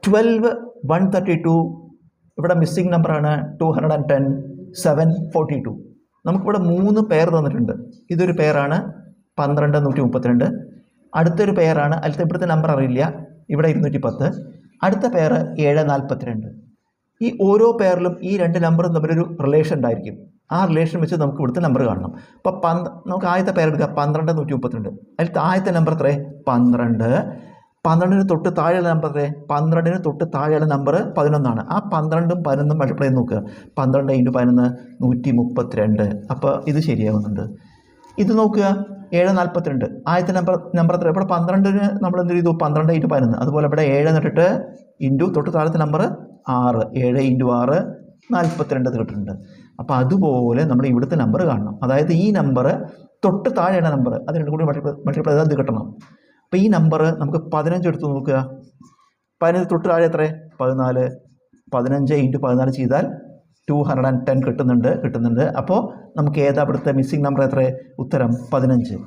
12 132 ഇവിടെ മിസ്സിംഗ് നമ്പറാണ് 210 742. നമുക്കിവിടെ 3 പെയർ തന്നിട്ടുണ്ട്. ഇതൊരു പെയറാണ് 12 132. അടുത്തൊരു പെയറാണ്, അതിലത്തെ ഇവിടുത്തെ നമ്പർ അറിയില്ല, ഇവിടെ 210. അടുത്ത പെയർ 742. ഈ ഓരോ പെയറിലും ഈ 2 നമ്പറും തമ്മിലൊരു റിലേഷൻ ഉണ്ടായിരിക്കും. ആ റിലേഷൻ വെച്ച് നമുക്ക് ഇവിടുത്തെ നമ്പർ കാണണം. അപ്പോൾ നമുക്ക് ആദ്യത്തെ പെയർ എടുക്കുക 12 132. അതിലത്തെ ആദ്യത്തെ നമ്പർ എത്രേ 12. 12-ന് തൊട്ട് താഴെയുള്ള നമ്പർ എത്രേ 12-ന് തൊട്ട് താഴെയുള്ള നമ്പർ 11ആണ്. ആ 12ഉം 11ഉം മൾട്ടിപ്ലൈ ചെയ്ത് നോക്കുക. 12 × 11 132. അപ്പോൾ ഇത് ശരിയാവുന്നുണ്ട്. ഇത് നോക്കുക 742. ആദ്യത്തെ നമ്പർ എത്ര? ഇവിടെ 12-ന് നമ്മൾ എന്ത് ചെയ്തു 12 × 11. അതുപോലെ ഇവിടെ 7 എന്നിട്ട് ഇൻറ്റു തൊട്ട് താഴത്തെ നമ്പർ 6. 7 × 6 42 കിട്ടുന്നുണ്ട്. അപ്പോൾ അതുപോലെ നമ്മൾ ഇവിടുത്തെ നമ്പർ കാണണം. അതായത് ഈ നമ്പർ തൊട്ട് താഴെയാണ് നമ്പർ, അത് രണ്ടും കൂടി മൾട്ടിപ്ലൈ ചെയ്താൽ ഇത് കിട്ടണം. അപ്പോൾ ഈ നമ്പർ നമുക്ക് 15 എടുത്ത് നോക്കുക. 15 തൊട്ട് താഴെ എത്ര 14. 15 × 14 ചെയ്താൽ 210 കിട്ടുന്നുണ്ട്. അപ്പോൾ നമുക്ക് ഏതാ ഇവിടുത്തെ മിസ്സിംഗ് നമ്പർ എത്ര? ഉത്തരം 15.